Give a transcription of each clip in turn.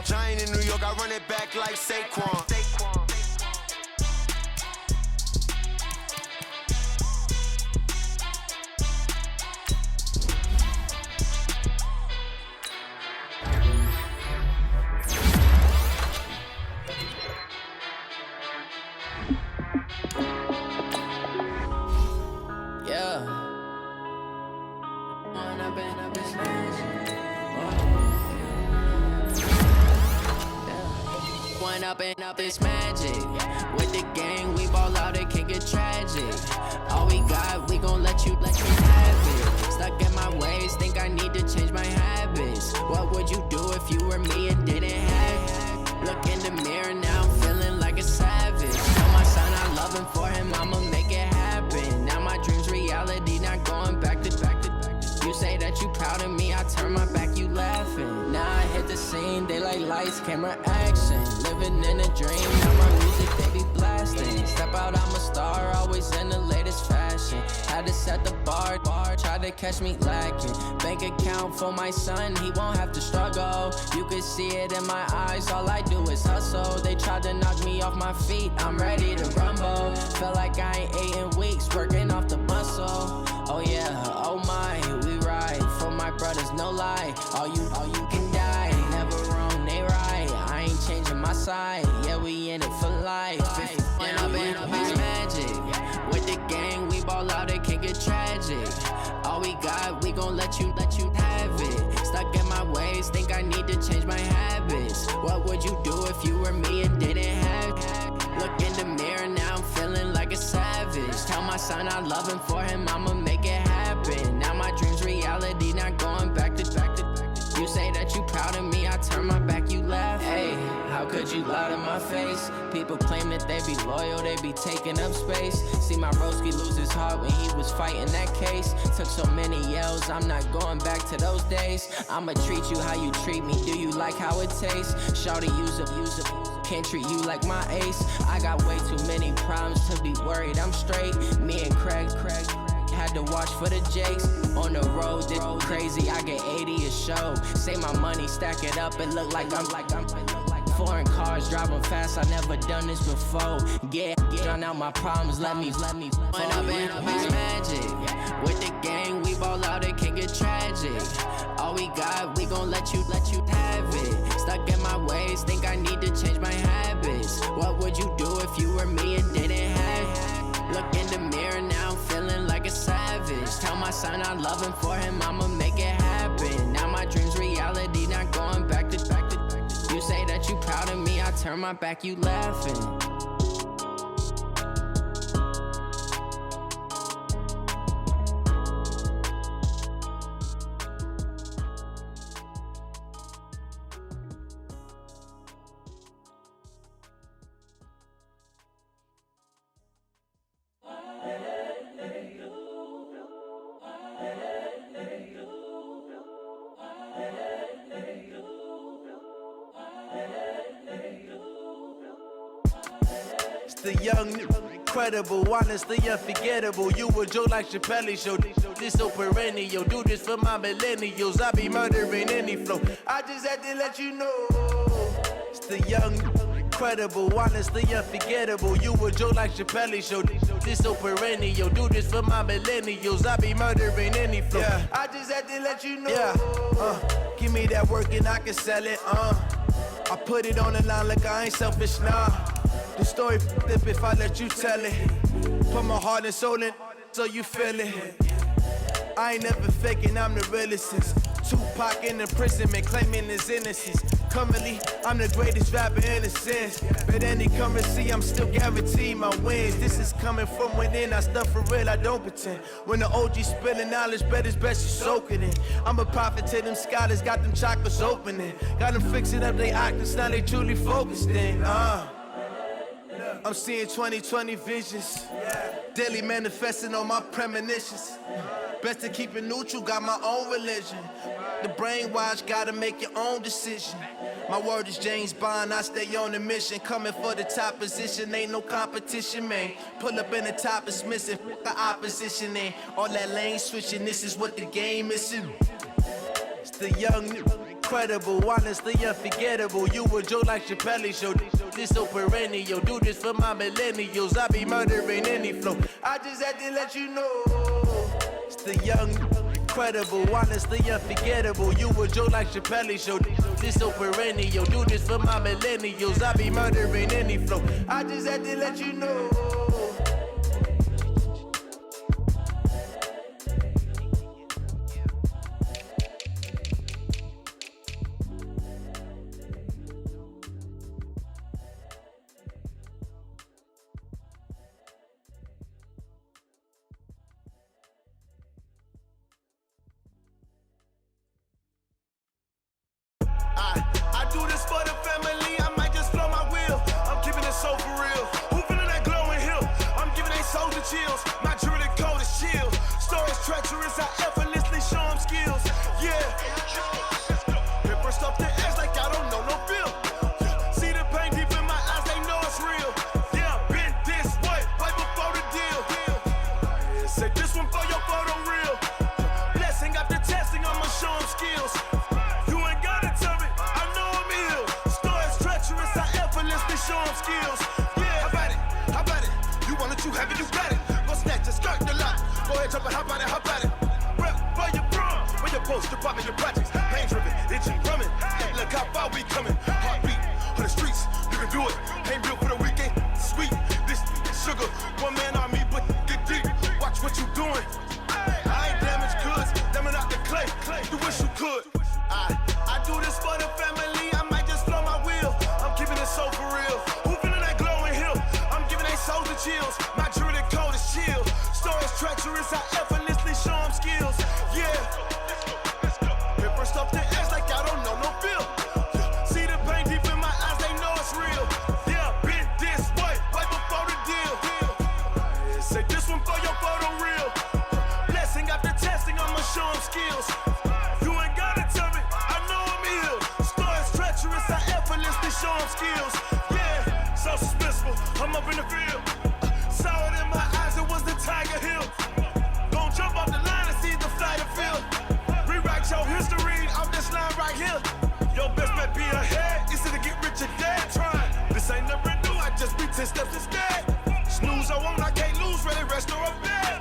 Giant in New York, I run it back like Saquon. Up this magic. With the gang, we ball out, it can get tragic. All we got, we gon' let you have it. Stuck in my ways, think I need to change my habits. What would you do if you were me and didn't have it? Look in the mirror, now I'm feeling like a savage. Tell my son I love him, for him I'ma make it happen. Now my dream's reality, not going back to. You say that you proud of me, I turn my back, you laughing. Now I hit the scene, they like lights, camera, action. Living in a dream, now my music they be blasting. Step out, I'm a star, always in the latest fashion. Had to set the bar, try to catch me lacking. Bank account for my son, he won't have to struggle. You can see it in my eyes, all I do is hustle. They tried to knock me off my feet, I'm ready to rumble. Feel like I ain't ate in weeks, working off the muscle. Oh yeah, oh my, we ride for my brothers, no lie. All you can die, never wrong, they right. I ain't changing my side, yeah, we in it for life. When up it's magic. With the gang, we ball out, it can get tragic. All we got, we gon' let you have it. Stuck in my ways, think I need to change my habits. What would you do if you were me and didn't have it? Look in the mirror, now I'm feeling like a savage. Tell my son I love him, for him I'ma make it happen. Now my dream's reality, not going back to. You say that you proud of me, I turn my back, you laugh. Hey, how could you lie to my face? People claim that they be loyal, they be taking up space. See my broski lose his heart when he was fighting that case. Took so many yells, I'm not going back to those days. I'ma treat you how you treat me, do you like how it tastes? Shawty, use up. Can't treat you like my ace. I got way too many problems to be worried, I'm straight. Me and Craig had to watch for the Jakes. On the road, this crazy, I get 80 a show. Say my money, stack it up, it look like I'm foreign cars, driving fast, I never done this before. Get drown out my problems, let me When up it's magic. With the gang, we ball out, it can get tragic. All we got, we gon' let you have it. Stuck in my ways, think I need to change my habits. What would you do if you were me and didn't have it? Look in the mirror, now I'm feeling like a savage. Tell my son I love him, for him I'ma make it happen. Now my dream's reality, not going back to. You say that you proud of me, I turn my back, you laughing. The young, incredible, honestly unforgettable. You a joke like Chappelle show. This so perennial. Do this for my millennials. I be murdering any flow. I just had to let you know. It's the young, incredible, honestly unforgettable. You a joke like Chappelle show. This so perennial. Do this for my millennials. I be murdering any flow. Yeah. I just had to let you know. Yeah. Give me that work and I can sell it. I put it on the line like I ain't selfish, nah. The story f***ed if I let you tell it. Put my heart and soul in so you feel it. I ain't never faking, I'm the realest since Tupac in imprisonment, claiming his innocence. Currently, I'm the greatest rapper in a sense. But any currency, I'm still guaranteed my wins. This is coming from within, I stuff for real, I don't pretend. When the OG spilling knowledge, bet it's best you soak it in. I'm a prophet to them scholars, got them chakras opening. Got them fixing up they octaves, now they truly focused in. I'm seeing 2020 visions, daily manifesting on my premonitions. Best to keep it neutral, got my own religion. The brainwash, gotta make your own decision. My word is James Bond, I stay on a mission. Coming for the top position, ain't no competition, man. Pull up in the top, it's missing, the opposition ain't. All that lane switching, this is what the game is. It's the young, credible, honestly unforgettable. You a joke like Chappelle Show. This so perennial. Do this for my millennials. I be murdering any flow. I just had to let you know. It's the young, credible, honestly unforgettable. You a joke like Chappelle Show. This so perennial. Do this for my millennials. I be murdering any flow. I just had to let you know. I do this for the family, I might just blow my wheel. I'm keeping it so for real. Who feeling that glowing hill? I'm giving they soldier chills. My jewelry code is chill. Stories treacherous, I effortlessly show them skills. Yeah. Paper stuff the edge like I don't know no feel. See the pain deep in my eyes, they know it's real. Yeah, been this way, right before the deal. Say this one for your photo real. Blessing after testing, I'ma show them skills. Show them skills. Yeah, how about it? You want it, you have it, you got it. Go snatch it, skirt the lot. Go ahead, jump it, how about it? Rep for your prom, for your post, your pop, and your projects. Pain driven, itching, drumming. Look how far we coming. Heartbeat on the streets, you can do it. Ain't built for the weekend, sweet. This sugar, one man army, but get deep. Watch what you doing. I ain't damaged goods, damn out the clay. You wish you could. I do this for the family, I might just blow my wheel. I'm keeping it so for real. Who feeling that glowing hill? I'm giving they soldier chills. My jewelry code is chill. Stories treacherous, I effortlessly show them skills. Yeah. Paper stuff the edge like I don't know no feel. See the pain deep in my eyes, they know it's real. Yeah, been this way, right before the deal. Say this one for your photo real. Blessing after testing, I'ma show them skills. Show them skills, yeah, so suspenseful. I'm up in the field, saw it in my eyes, it was the Tiger Hill. Gon' jump off the line and see the flight of field. Rewrite your history off this line right here. Your best bet be ahead, easy to get rich or dead. Trying, this ain't never new, I just be 10 steps instead. Snooze I won't, I can't lose, ready, rest or up bed.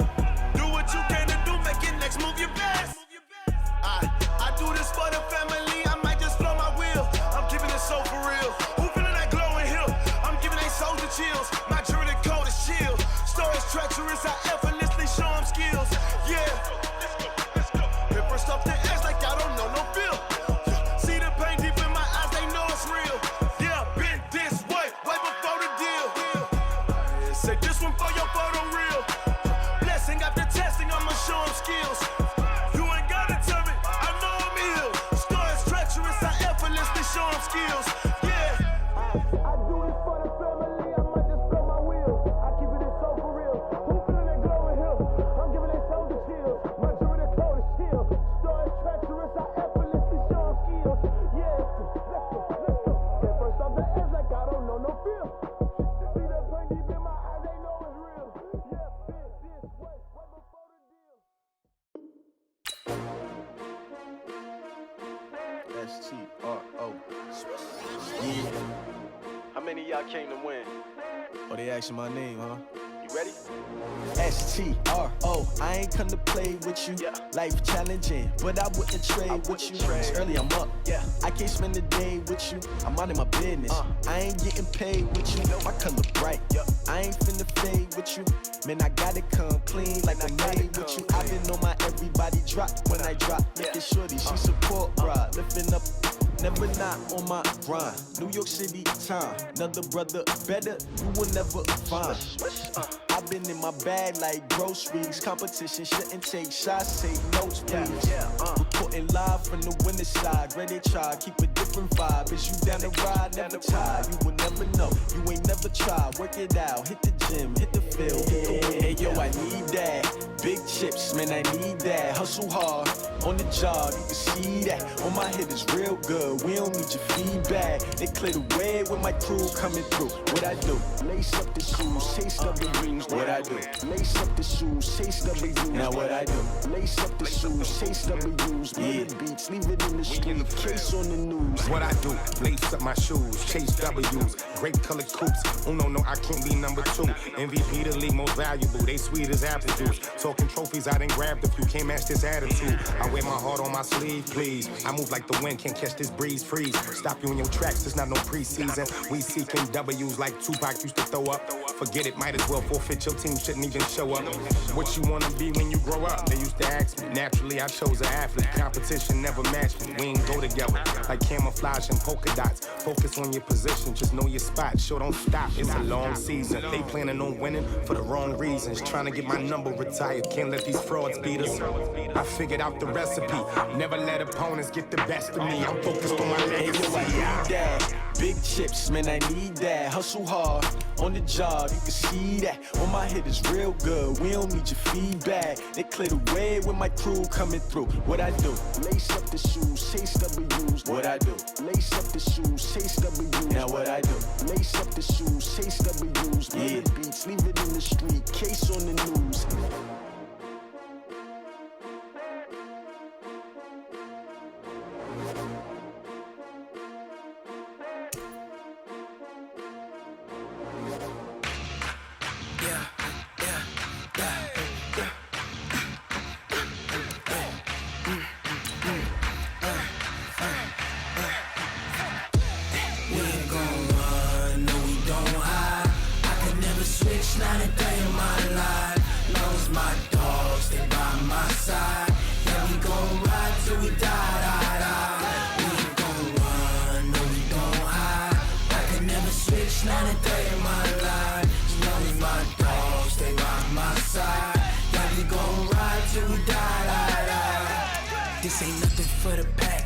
Do what you can to do, make your next move your best. I do this for the family, I might just blow my wheel. I'm keeping it so for real. Who feeling that glowing hill? I'm giving they soldier chills. My jewelry code is chill. Stories treacherous, I effortlessly show them skills. Yeah. Paper stuff the edge like I don't know no feel. See the pain deep in my eyes, they know it's real. Yeah, been this way, right before the deal. Say this one for your photo real. Blessing after testing, I'ma show them skills. Show them skills, yeah. I do this for the family, I might just blow my wheel. I keep it so for real. Who feeling that glowing hill? I'm giving they soldier chills. My jewelry code is chill. Stories treacherous, I effortlessly show them skills. Yeah, let's go. Get first off the edge like I don't know no feel. See that pain deep in my eyes, they know it's real. Yeah, been this way, right before the deal. STRO. Yeah. How many of y'all came to win? Oh, they asking my name, huh? You ready? STRO. I ain't come to play with you. Yeah. Life challenging, but I wouldn't trade with you. It's early, I'm up. Yeah. I can't spend the day with you. I'm out of my business. I ain't getting paid with you. My color bright. Yep. I ain't finna fade with you. Man, I gotta come clean like I'm made with you. I've been on my everybody drop when I drop. Look at shorty, she support ride. Lifting up, never not on my grind. New York City time, another brother better, you will never find. I've been in my bag like groceries. Competition shouldn't take shots, take notes, please. Reporting live from the winter side. Ready to try, keep a different vibe. Is you down the ride, never tired. You will never know, you ain't never tried. Work it out, hit the gym, hit the field. Hey yo, I need that. Big chips, man, I need that. Hustle hard, on the job, you can see that. On my head is real good, we don't need your feedback. They clear the way with my crew coming through. What I do? Lace up the shoes, chase the rings. What I do? Lace up the shoes, chase the rings. Now what I do? Lace up the shoes, chase the rings. Yeah, beats beats, leave it in the street, case on the news. What I do, lace up my shoes, chase W's, grape colored coops. Uno, no, I can't be number 2. MVP the league most valuable, they sweet as apple juice. Talking trophies, I done grabbed a few, can't match this attitude. I wear my heart on my sleeve, please. I move like the wind, can't catch this breeze, freeze. Stop you in your tracks, it's not no preseason. We seeking W's like Tupac used to throw up. Forget it, might as well forfeit, your team shouldn't even show up. What you wanna be when you grow up? They used to ask me. Naturally, I chose an athlete. Competition never matched me. We ain't go together like camouflage and polka dots. Focus on your position, just know your spot. Sure, don't stop. It's a long season. They planning on winning for the wrong reasons. Trying to get my number retired. Can't let these frauds beat us. I figured out the recipe. Never let opponents get the best of me. I'm focused on my legacy. I need that. Big chips, man, I need that. Hustle hard on the job, you can see that. On my hit is real good. We don't need your feedback. They clear the way with my crew coming through. What I do? Lace up the shoes, chase W's. What I do? Lace up the shoes, chase W's. Now what I do? Lace up the shoes, chase W's. Yeah. The beats, leave it in the street, case on the news. Not a day in my life, long as my dogs stay by my side. Yeah, we gon' ride till we die. We ain't gon' run, no we don't hide. I can never switch, not a day in my life, as long as my dogs stay by my side. Yeah, we gon' ride till we die. This ain't nothing for the pack.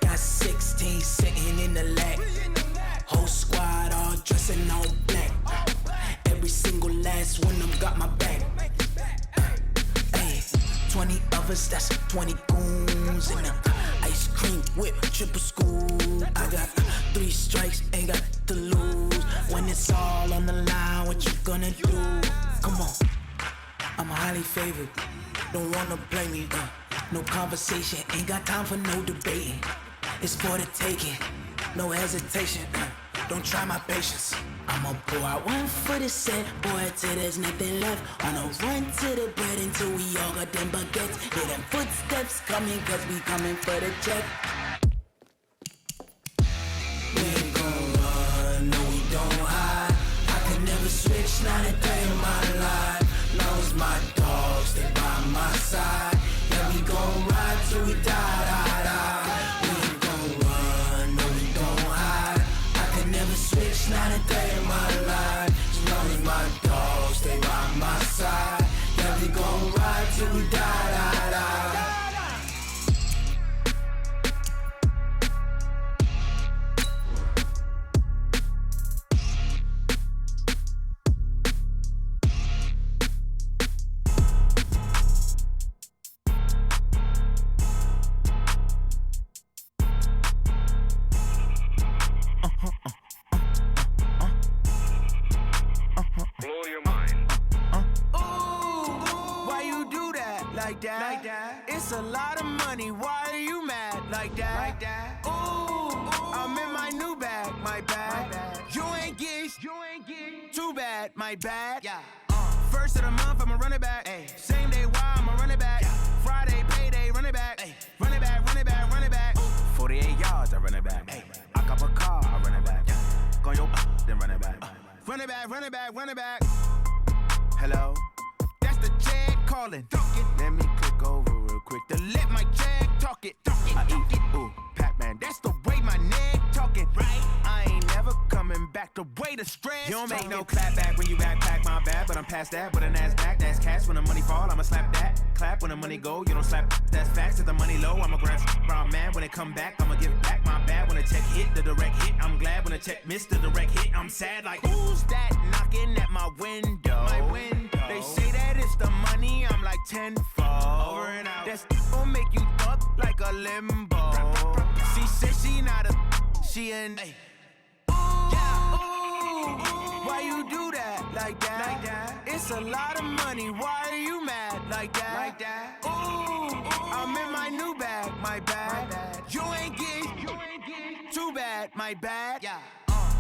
Got 16 sitting in the lap. Whole squad all dressing all black. Every single last one of them got my back. Hey, 20 of us, that's 20 goons. And ice cream whip, triple school. I got 3 strikes, ain't got to lose. When it's all on the line, what you gonna do? Come on, I'm highly favored. Don't wanna blame me, no conversation, ain't got time for no debating. It's for the taking, no hesitation, don't try my patience. I'ma pour out one for the set, boy, till there's nothing left. On a run to the bread until we all got them baguettes. Hear them footsteps coming, cause we coming for the check. We ain't gon' run, no we don't hide. I can never switch, not a day in my life, long as my dogs stay by my side. Yeah, we gon' ride till we die. We ain't gon' run, no we don't hide. I can never switch, not a day in my life, as long as my dogs stay by my side. Yeah, we gon' ride till we die. Like that. It's a lot of money, why are you mad like that? Ooh, I'm in my new bag, my bad. You ain't get too bad, my bad. Yeah. First of the month, I'ma run it back. Ay. Same day, why I'ma run it back. Yeah. Friday, payday, run it back. Ay. Run it back, run it back, run it back. 48 yards, I run it back. Ay. I cop a car, I run it back. Yeah. Go your then run it back. Run it back, run it back, run it back. Hello? That's the jag calling. Let me click over real quick to let my jag talk it. I eat it, ooh, Pac-Man. That's the way my neck talking. Right? I ain't never coming back the way the stress. You don't make no clap back when you backpack, my bad. But I'm past that, but an ass back, that's cash. When the money fall, I'ma slap that. Clap when the money go, you don't slap. That's facts. If the money low, I'ma grab brown man. When it come back, I'ma give back my bad. When the check hit, the direct hit. I'm glad when the check missed the direct hit. I'm sad like, who's that knocking at my window? My window. They say that it's the money, I'm like tenfold. Over and out. That's gon' make you fuck like a limbo. She said she not a, she an. Ay. Ooh, why you do that like that? It's a lot of money, why are you mad like that? Ooh, I'm in my new bag, my bag. my bad. Yeah.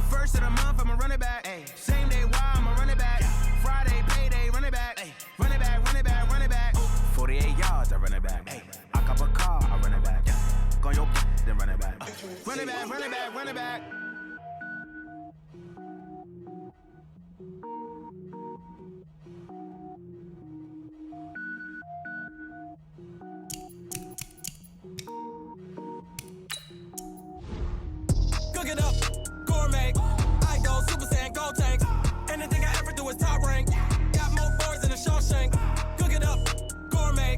First of the month, I'ma run it back. Ay. Same day, why I'ma run it back. Yeah. Friday, payday, run it back. Ay. Run it back, run it back, run it back. 48 yards, I run it back. Ay. I cop a car, I run it back. Yeah. Go on your then run it back. Run it back, run it back, run it back. Cook it up, gourmet. I go Super Saiyan, gold tank. Anything I ever do is top rank. Got more boards than a Shawshank. Cook it up, gourmet.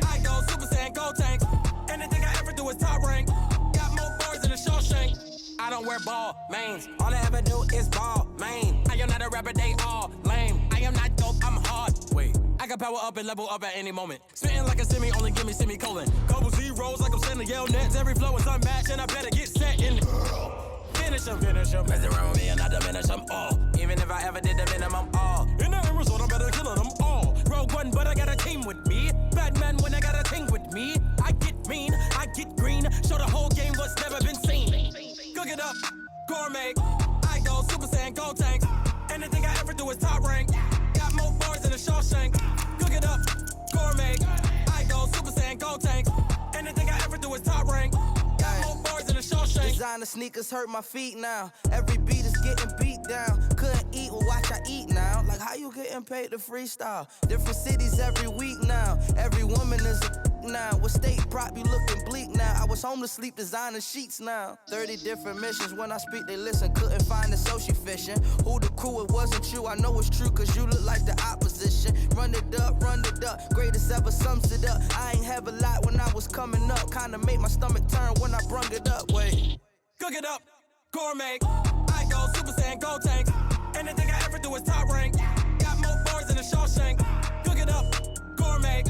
I go Super Saiyan, gold tank. Anything I ever do is top rank. Got more boards than a Shawshank. I don't wear ball mains. All I ever do is ball main. I am not a rapper, they all lame. I am not dope, I'm hard. Wait, I can power up and level up at any moment. Spitting like a semi, only give me semicolon. Couple zeros like I'm sending yell nets. Every flow is unmatched and I better get set in. Finish them. Mess around with me and I diminish them all. Even if I ever did the minimum all. In the end result, I'm better killing them all. Rogue One, but I got a team with me. Batman when I got a team with me. I get mean, I get green. Show the whole game what's never been seen. Cook it up, gourmet. I go Super Saiyan, gold tank. Anything I ever do is top rank. Got more bars than a Shawshank. Cook it up, gourmet. I go Super Saiyan, gold tank. Anything I ever do is top rank. Got more bars than a Shawshank. Designer sneakers hurt my feet now. Every beat is getting beat down. Couldn't eat, well watch I eat now. Like how you getting paid to freestyle? Different cities every week now. Every woman is a now. With state prop, you looking bleak now. I was home to sleep designing sheets now. 30 different missions. When I speak, they listen. Couldn't find the social fishing. Who the crew? It wasn't you. I know it's true, cause you look like the opposition. Run it up, greatest ever sums it up. I ain't have a lot when I was coming up. Kinda made my stomach turn when I brung it up. Wait. Cook it up, gourmet. I go Super Saiyan, gold tank. Anything I ever do is top rank. Got more bars than a Shawshank. Cook it up, gourmet.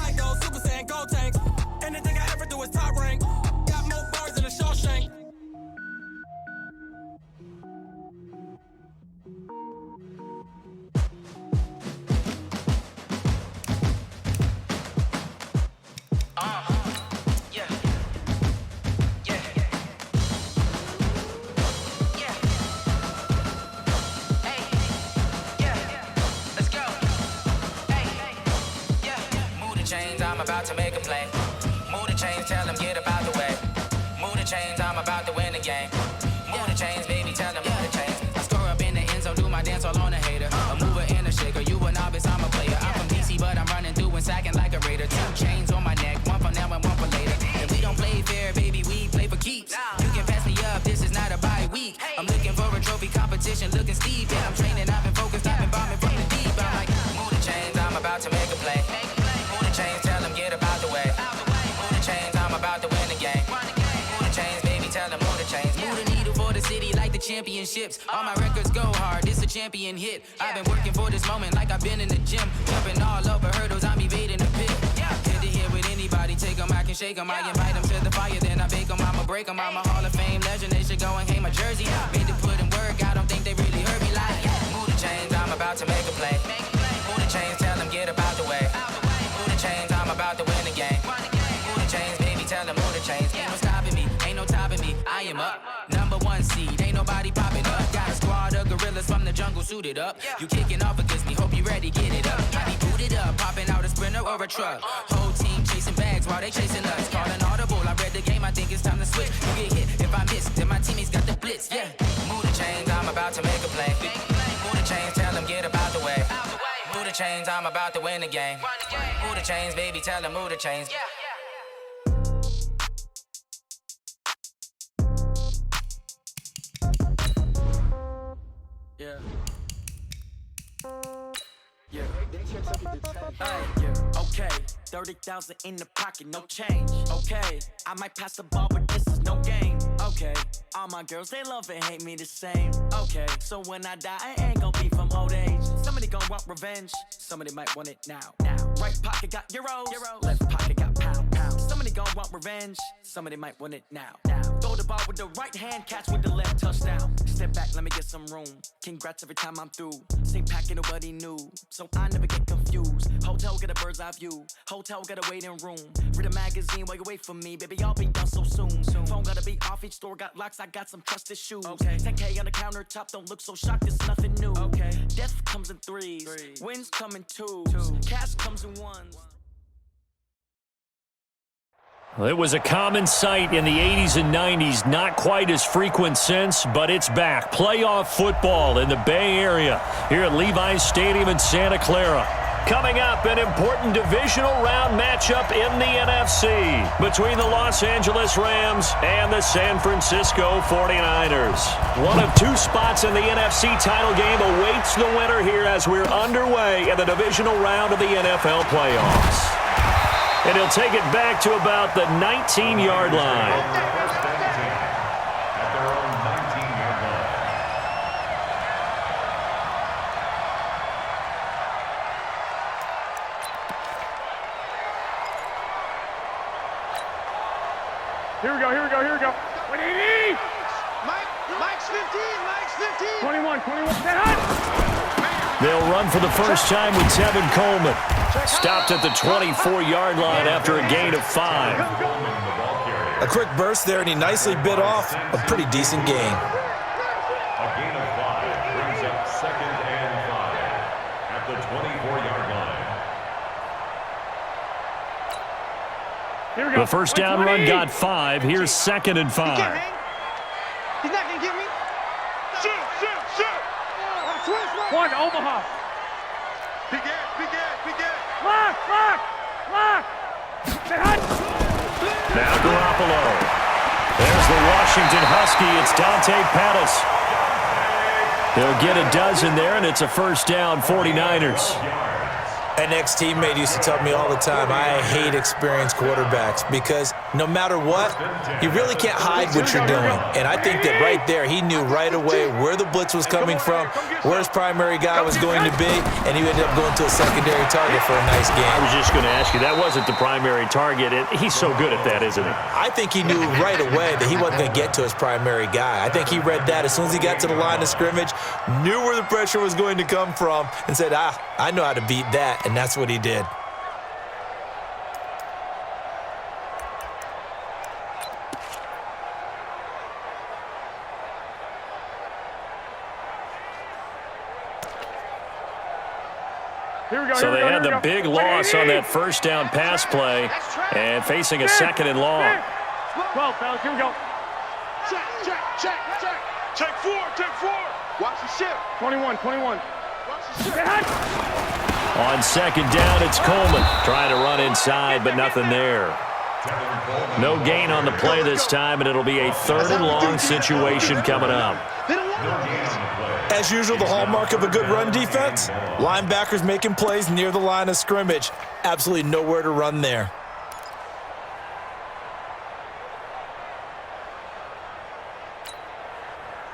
I go Super Saiyan, gold tank. Anything I ever do is top rank. Got more bars than a Shawshank. I'm about to make a play. Move the chains, tell them get up out the way. Move the chains, I'm about to win the game. Move the chains, baby, tell them move the chains. I score up in the end zone, do my dance all on a hater. A mover and a shaker, you a novice, I'm a player. I'm from DC, but I'm running through and sacking like a raider. 2 chains on my neck, one for now and one for later. And we don't play fair, baby, we play for keeps. You can pass me up, this is not a bye week. I'm looking for a trophy competition, looking steep. Yeah, I'm training, I've been focused, I've been bombing from the deep. I'm like, move the chains, I'm about to make a play. Move the chains, tell them get up out the way. Move the chains, I'm about to win the game. Move the chains, baby, tell them move the chains. Move the needle for the city like the championships. All my records go hard, this a champion hit. I've been working for this moment like I've been in the gym. Jumping all over hurdles, I'm evading the pit. Hit to hit with anybody, take them, I can shake them. I invite them to the fire, then I bake them. I'ma break them, I'm a Hall of Fame legend. They should go and hang my jersey. Made to put in work, I don't think they really heard me like. Move the chains, I'm about to make a play. Move the chains, tell them get up out the way. Move the chains, I'm about to win the game. Move the chains, baby, tell them move the chains. Ain't no stopping me, ain't no topping me. I am up, #1 seed, ain't nobody popping up. Got a squad of gorillas from the jungle suited up. You kicking off against me, hope you ready, get it up. I be booted up, popping out a Sprinter or a truck. Whole team chasing bags while they chasing us. Calling audible, I read the game, I think it's time to switch. You get hit if I miss, then my teammates got the blitz, yeah. Move the chains, I'm about to make a play. Move the chains, tell them get up out the way. Move the chains, I'm about to win the game. Move the chains, baby, tell them move the chains. Yeah. Yeah. Okay, 30,000 in the pocket, no change. Okay, I might pass the ball, but this is no game. Okay, all my girls, they love and hate me the same. Okay, so when I die, I ain't gon' be from old age. Somebody gon' want revenge, somebody might want it now. Right pocket got euros, left pocket got pound. Somebody gon' want revenge, somebody might want it now. Throw the ball with the right hand, catch with the left, touchdown. Step back, let me get some room. Congrats every time I'm through. Stay packing, nobody knew, so I never get confused. Hotel, get a bird's eye view. Hotel, got a waiting room. Read a magazine while you wait for me, baby, I'll be done so soon. Phone gotta be off, each store got locks, I got some trusted shoes. 10K on the countertop, don't look so shocked, it's nothing new. Death comes in threes, wins come in twos, cash comes in ones. Well, it was a common sight in the 80s and 90s, not quite as frequent since, but it's back. Playoff football in the Bay Area here at Levi's Stadium in Santa Clara. Coming up, an important divisional round matchup in the NFC between the Los Angeles Rams and the San Francisco 49ers. One of two spots in the NFC title game awaits the winner here as we're underway in the divisional round of the NFL playoffs. And he'll take it back to about the 19-yard line. At their own 19-yard line. Here we go. 180! Mike's 15, Mike's 15. 21. They'll run for the first time with Tevin Coleman. Stopped at the 24-yard line after a gain of 5. A quick burst there, and he nicely bit off a pretty decent gain. A gain of 5 brings up 2nd and 5 at the 24-yard line. The first down run got 5. Here's 2nd and 5. He's not going to get me. Shoot. One, Omaha. Big ass. Lock. Now Garoppolo. There's the Washington Husky. It's Dante Pettis. He'll get a dozen there, and it's a first down, 49ers. An ex-teammate used to tell me all the time, I hate experienced quarterbacks because no matter what, you really can't hide what you're doing. And I think that right there, he knew right away where the blitz was coming from, where his primary guy was going to be, and he ended up going to a secondary target for a nice game. I was just going to ask you, that wasn't the primary target. He's so good at that, isn't he? I think he knew right away that he wasn't going to get to his primary guy. I think he read that as soon as he got to the line of scrimmage, knew where the pressure was going to come from, and said, I know how to beat that. And that's what he did. So they had the big loss on that first down pass play and facing a 2nd and long. 12, fellas, here we go. Check. Check 4. Watch the ship. 21. Watch the ship. On 2nd down, it's Coleman trying to run inside, but nothing there. No gain on the play this time, and it'll be a 3rd and long situation coming up. As usual, the hallmark of a good run defense, linebackers making plays near the line of scrimmage. Absolutely nowhere to run there.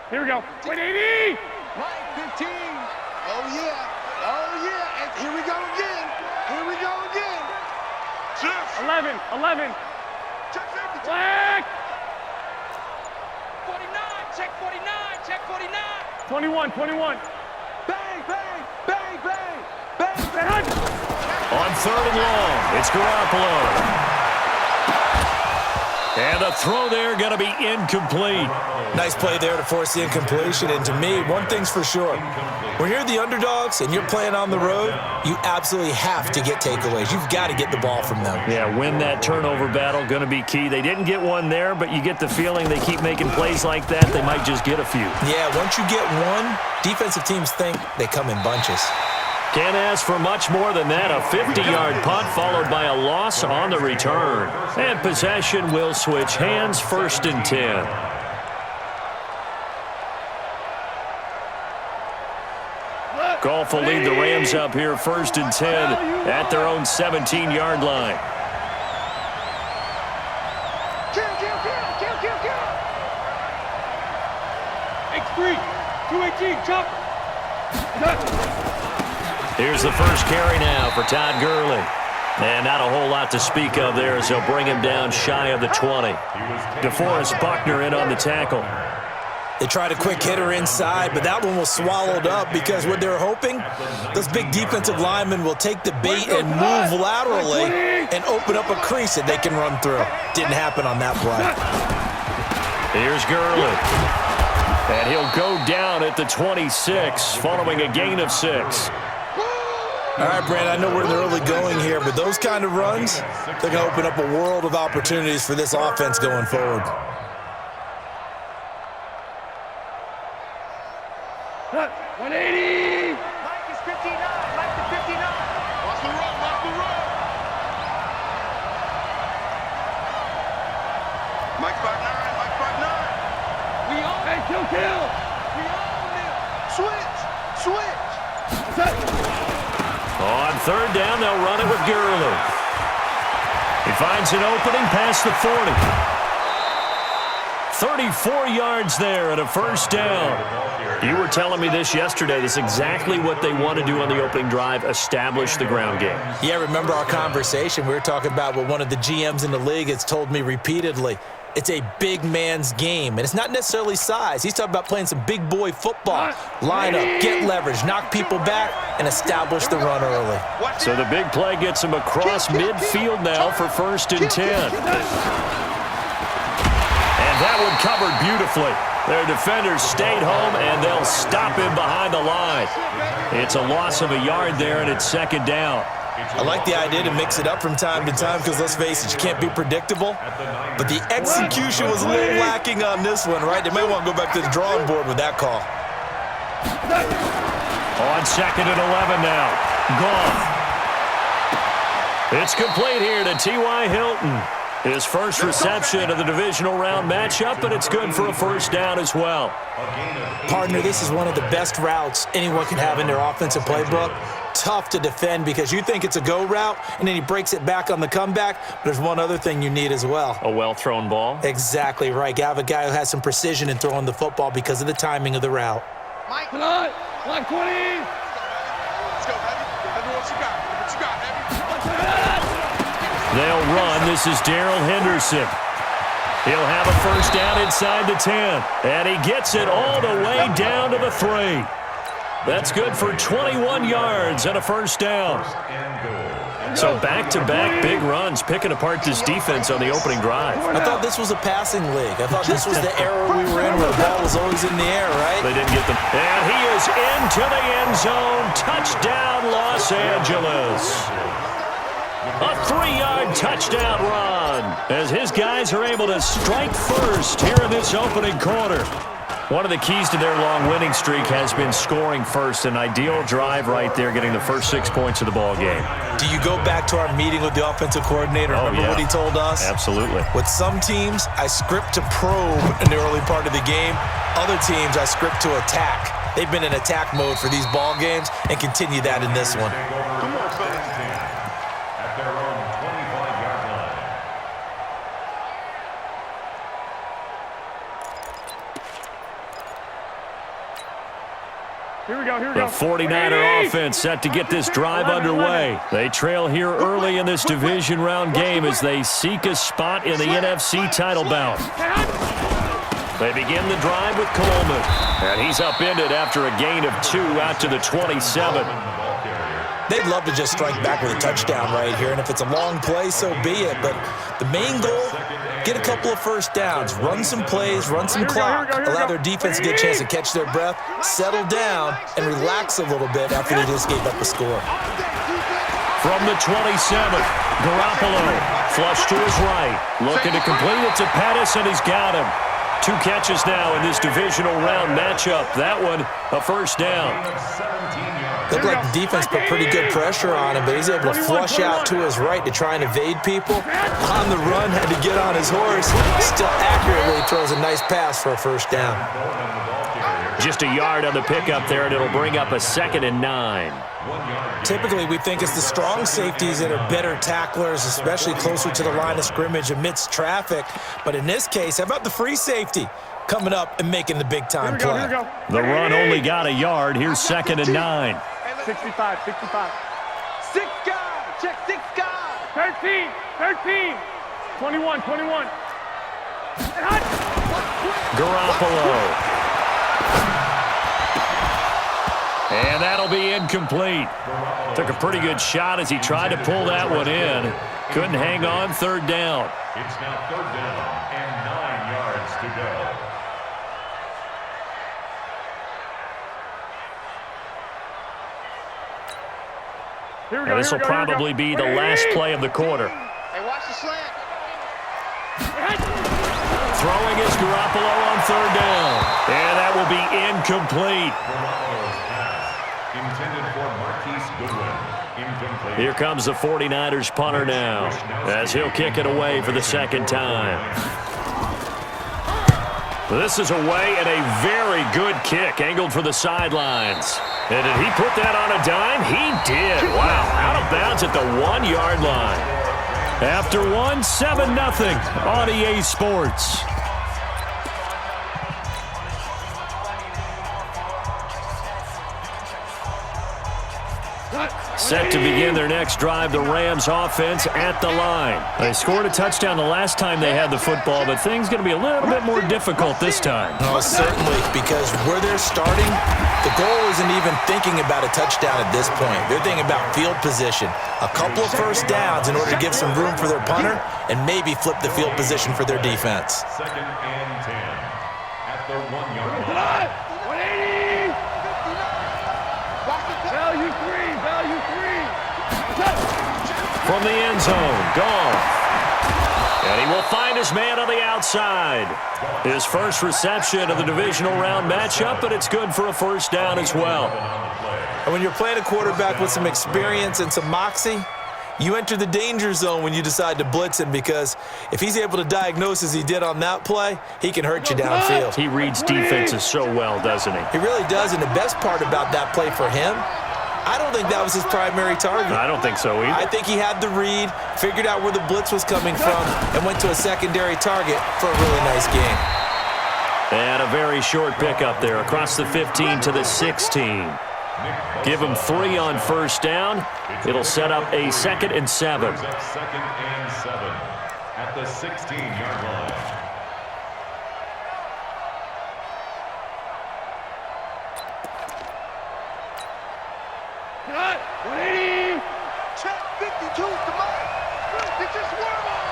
Here we go. 180! Mike 15. Oh, yeah. And here we go again. 11. Flag! 49, check 49. 21. Bang. On 3rd and long, it's Garoppolo. And the throw there going to be incomplete. Nice play there to force the incompletion. And to me, one thing's for sure. When you're the underdogs and you're playing on the road, you absolutely have to get takeaways. You've got to get the ball from them. Yeah, win that turnover battle, going to be key. They didn't get one there, but you get the feeling they keep making plays like that, they might just get a few. Yeah, once you get one, defensive teams think they come in bunches. Can't ask for much more than that. A 50-yard punt followed by a loss on the return. And possession will switch hands, 1st and 10. Goff will lead the Rams up here 1st and 10 at their own 17-yard line. Kill. X3, 218, chop. Here's the first carry now for Todd Gurley. And not a whole lot to speak of there as they'll bring him down shy of the 20. DeForest Buckner in on the tackle. They tried a quick hitter inside, but that one was swallowed up because what they're hoping, those big defensive linemen will take the bait and move laterally and open up a crease that they can run through. Didn't happen on that play. Here's Gurley. And he'll go down at the 26 following a gain of 6. All right, Brandon, I know we're in the early going here, but those kind of runs, they're going to open up a world of opportunities for this offense going forward. Look, 180. Mike is 59. Mike is 59. Watch the run. Watch the run. Mike 5'9". Mike 5'9". We all. Hey, kill. We own it. Switch. On third down, they'll run it with Gurley. He finds an opening past the 40. 34 yards there and a first down. You were telling me this yesterday. This is exactly what they want to do on the opening drive, establish the ground game. Yeah, remember our conversation? We were talking about what one of the GMs in the league has told me repeatedly. It's a big man's game, and it's not necessarily size. He's talking about playing some big boy football. Line up, get leverage, knock people back, and establish the run early. So the big play gets him across midfield now for 1st and 10. And that one covered beautifully. Their defenders stayed home, and they'll stop him behind the line. It's a loss of a yard there, and it's 2nd down. I like the idea to mix it up from time to time because, let's face it, you can't be predictable. But the execution was a little lacking on this one, right? They may want to go back to the drawing board with that call. On 2nd and 11 now. Gone. It's complete here to T.Y. Hilton. His first reception of the divisional round matchup, but it's good for a first down as well. Partner, this is one of the best routes anyone can have in their offensive playbook. Tough to defend because you think it's a go route, and then he breaks it back on the comeback. But there's one other thing you need as well. A well-thrown ball? Exactly right. You have a guy who has some precision in throwing the football because of the timing of the route. Mike, Come on. 20. let's go, baby. Let me what you got. What you got, baby. They'll run. This is Darrell Henderson. He'll have a first down inside the 10. And he gets it all the way down to the 3. That's good for 21 yards and a first down. So back-to-back big runs, picking apart this defense on the opening drive. I thought this was a passing league. I thought this was the era we were in where the ball was always in the air, right? They didn't get them. And he is into the end zone. Touchdown, Los Angeles. A 3-yard touchdown run as his guys are able to strike first here in this opening quarter. One of the keys to their long winning streak has been scoring first. An ideal drive right there, getting the first 6 points of the ball game. Do you go back to our meeting with the offensive coordinator? Remember what he told us? Absolutely. With some teams, I script to probe in the early part of the game. Other teams, I script to attack. They've been in attack mode for these ball games and continue that in this one. Come on, fellas. At their own 25-yard line. Here we go. The 49er offense set to get this drive underway. They trail here early in this division round game as they seek a spot in the NFC title bout. They begin the drive with Coleman. And he's upended after a gain of 2 out to the 27. They'd love to just strike back with a touchdown right here, and if it's a long play, so be it. But the main goal, get a couple of first downs, run some plays, run some clock, allow their defense to get a chance to catch their breath, settle down, and relax a little bit after they just gave up a score. From the 27, Garoppolo, flush to his right, looking to complete it to Pettis, and he's got him. 2 catches now in this divisional round matchup. That one, a first down. Looked like the defense put pretty good pressure on him, but he's able to flush out to his right to try and evade people. On the run, had to get on his horse. Still accurately throws a nice pass for a first down. Just a yard on the pickup there, and it'll bring up a 2nd and 9. Typically, we think it's the strong safeties that are better tacklers, especially closer to the line of scrimmage amidst traffic. But in this case, how about the free safety coming up and making the big-time play? The run only got a yard. Here's 2nd and 9. 65. 6 guys. Check 6 guys. 13, 13, 21, 21. Garoppolo. And that'll be incomplete. Took a pretty good shot as he tried to pull that one in. Couldn't hang on, third down. It's now third down and 9 yards to go. This will probably be the last play of the quarter. Hey, watch the slant. Throwing is Garoppolo on third down. And that will be incomplete. Garoppolo's pass intended for Marquise Goodwin. Incomplete. Here comes the 49ers punter now as he'll kick it away for the second time. This is away and a very good kick angled for the sidelines. And did he put that on a dime? He did. Wow, out of bounds at the 1-yard line. After one, 7-0 on EA Sports. Set to begin their next drive, the Rams offense at the line. They scored a touchdown the last time they had the football, but things going to be a little bit more difficult this time. Oh, certainly, because where they're starting, the goal isn't even thinking about a touchdown at this point. They're thinking about field position, a couple of first downs in order to give some room for their punter and maybe flip the field position for their defense. Second and 10 at the 1-yard line. 180. Value three. From the end zone, Goff. And he will find his man on the outside. His first reception of the divisional round matchup, but it's good for a first down as well. And when you're playing a quarterback with some experience and some moxie, you enter the danger zone when you decide to blitz him, because if he's able to diagnose as he did on that play, he can hurt you downfield. He reads defenses so well, doesn't he? He really does, and the best part about that play for him, I don't think that was his primary target. I don't think so either. I think he had the read, figured out where the blitz was coming from, and went to a secondary target for a really nice game. And a very short pickup there across the 15 to the 16. Give him 3 on first down. It'll set up a 2nd and 7. Second and 7 at the 16-yard line. Cut. 180. Check 52, come on. It's just warm up.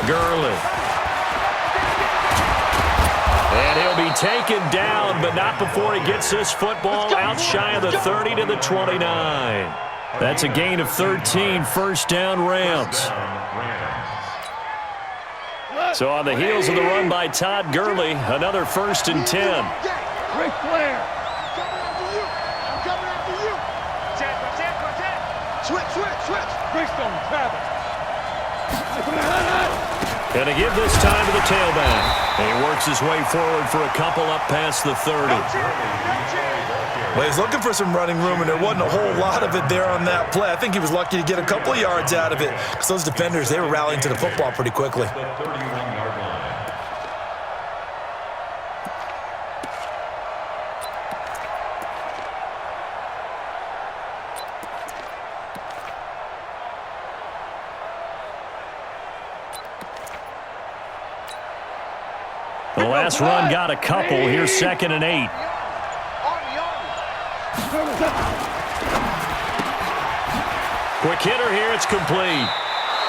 Gurley. And he'll be taken down, but not before he gets this football out shy of the 30 to the 29. That's a gain of 13, first down Rams. So on the heels of the run by Todd Gurley, another 1st and 10. Ric Flair. I'm coming after you. Protect. Switch. Brickstone, Travis. Gonna give this time to the tailback. And he works his way forward for a couple up past the 30. Well, he's looking for some running room, and there wasn't a whole lot of it there on that play. I think he was lucky to get a couple of yards out of it, because those defenders, they were rallying to the football pretty quickly. The 31-yard line. The last run got a couple. Here's 2nd and 8. Quick hitter here. It's complete.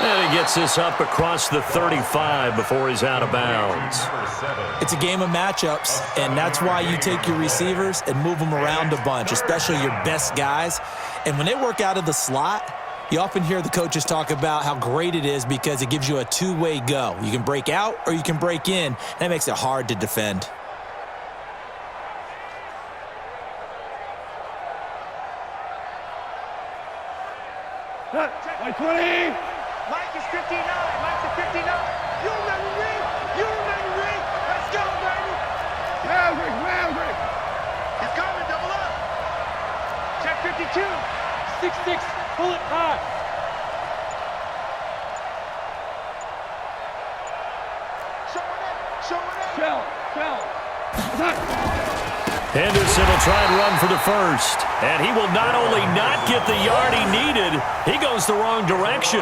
And he gets this up across the 35 before he's out of bounds. It's a game of matchups, and that's why you take your receivers and move them around a bunch, especially your best guys. And when they work out of the slot, you often hear the coaches talk about how great it is because it gives you a two-way go. You can break out or you can break in. That makes it hard to defend. Like 20. Mike is 59. Mike is 59. You remember me? Let's go, baby. Maverick. He's coming, double up. Check 52. 6'6", pull it high. Showing it. Shell. Henderson will try and run for the first. And he will not only not get the yard he needed, he goes the wrong direction.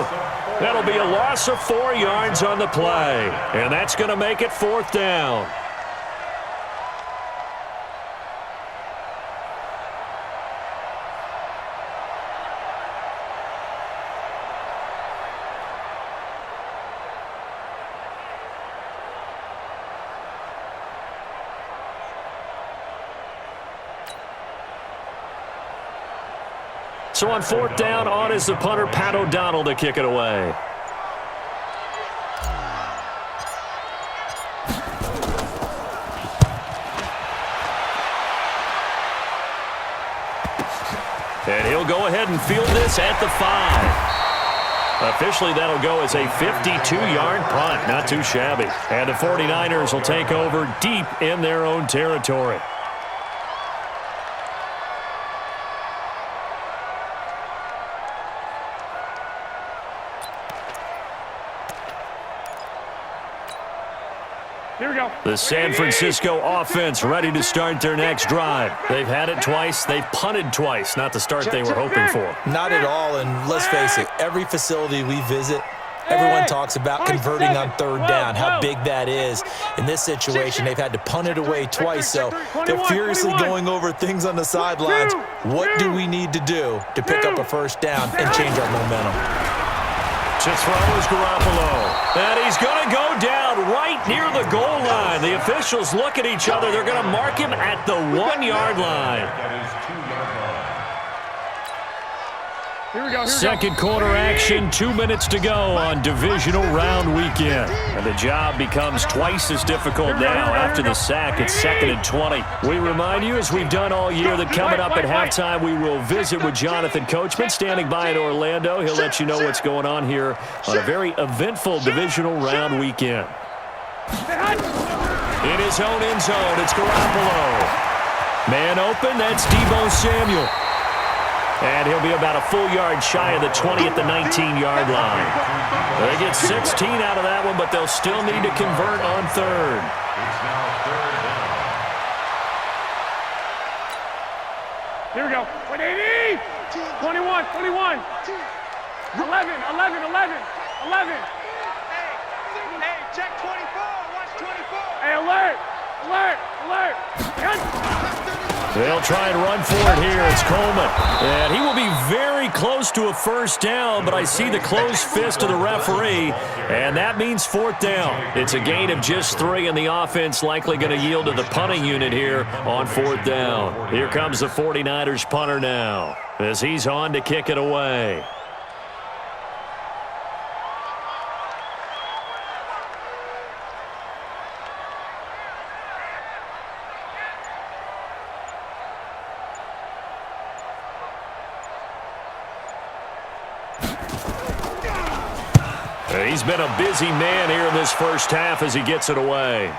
That'll be a loss of 4 yards on the play. And that's going to make it 4th down. So on 4th down, on is the punter, Pat O'Donnell, to kick it away. And he'll go ahead and field this at the 5. Officially, that'll go as a 52-yard punt. Not too shabby. And the 49ers will take over deep in their own territory. Here we go. The San Francisco offense ready to start their next drive. They've had it twice. They've punted twice. Not the start they were hoping for. Not at all, and let's face it, every facility we visit, everyone talks about converting on 3rd down, how big that is. In this situation, they've had to punt it away twice, so they're furiously going over things on the sidelines. What do we need to do to pick up a 1st down and change our momentum? To throw is Garoppolo. And he's going to go down right near the goal line. The officials look at each other. They're going to mark him at the 1-yard line. Second quarter action, 2 minutes to go on divisional round weekend. And the job becomes twice as difficult now after the sack. It's 2nd and 20. We remind you, as we've done all year, that coming up at halftime, we will visit with Jonathan Coachman, standing by in Orlando. He'll let you know what's going on here on a very eventful divisional round weekend. In his own end zone, it's Garoppolo. Man open, that's Deebo Samuel. And he'll be about a full yard shy of the 20 at the 19-yard line. They get 16 out of that one, but they'll still need to convert on 3rd. Here we go. 180. 21, 21. 11. Hey, check 24. Watch 24. Hey, alert. They'll try and run for it here. It's Coleman. And he will be very close to a 1st down, but I see the closed fist of the referee, and that means 4th down. It's a gain of just 3, and the offense likely going to yield to the punting unit here on 4th down. Here comes the 49ers punter now as he's on to kick it away. He's been a busy man here in this first half as he gets it away.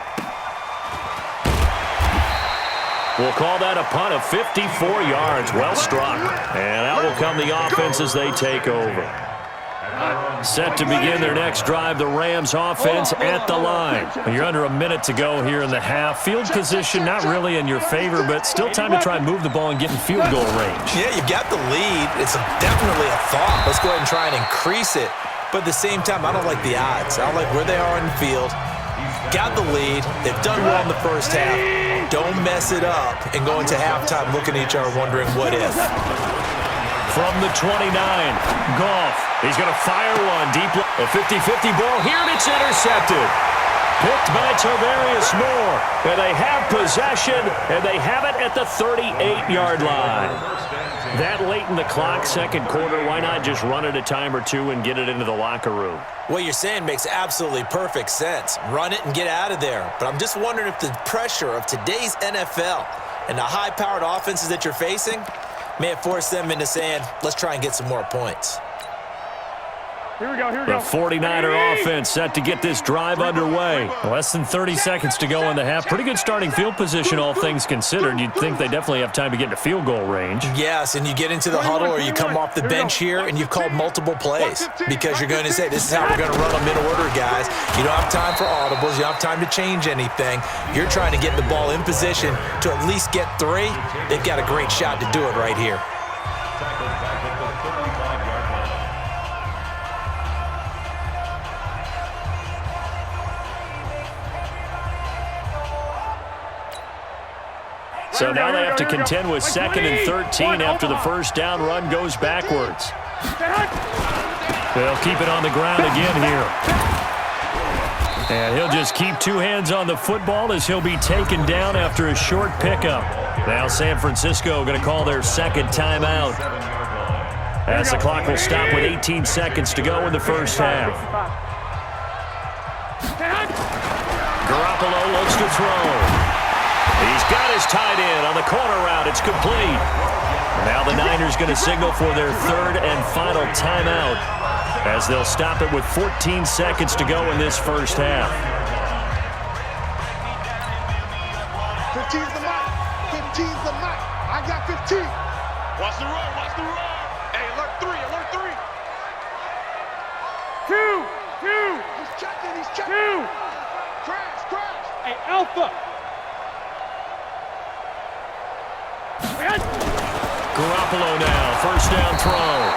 We'll call that a punt of 54 yards. Well struck. And out will come the offense as they take over. Set to begin their next drive, the Rams offense at the line. You're under a minute to go here in the half. Field position not really in your favor, but still time to try and move the ball and get in field goal range. Yeah, you've got the lead. It's definitely a thought. Let's go ahead and try and increase it. But at the same time, I don't like the odds. I don't like where they are in the field. Got the lead. They've done well in the first half. Don't mess it up and go into halftime looking at each other wondering what if. From the 29, Goff. He's going to fire one deep. A 50-50 ball here, and it's intercepted. Picked by Tarvarius Moore. And they have possession, and they have it at the 38-yard line. That late in the clock, second quarter, why not just run it a time or two and get it into the locker room? What you're saying makes absolutely perfect sense. Run it and get out of there. But I'm just wondering if the pressure of today's NFL and the high-powered offenses that you're facing may have forced them into saying, let's try and get some more points. Here we go. The 49er offense set to get this drive underway. Less than 30 seconds to go in the half. Pretty good starting field position, all things considered. You'd think they definitely have time to get into field goal range. Yes, and you get into the huddle or you come off the bench here and you've called multiple plays because you're going to say, this is how we're going to run them in order, guys. You don't have time for audibles. You don't have time to change anything. You're trying to get the ball in position to at least get 3. They've got a great shot to do it right here. So now they have to contend with 2nd and 13 after the first down run goes backwards. They'll keep it on the ground again here. And he'll just keep 2 hands on the football as he'll be taken down after a short pickup. Now San Francisco going to call their 2nd timeout, as the clock will stop with 18 seconds to go in the first half. Garoppolo looks to throw. He's got his tight end on the corner route. It's complete. Now the Niners going to signal for their 3rd and final timeout, as they'll stop it with 14 seconds to go in this first half. 15's the mark. 15's the mark. I got 15. Watch the run. Watch the run. Hey, alert 3. Alert 3. 2. He's checking. He's checking. 2. Crash. Hey, Alpha. Garoppolo now, first down throw.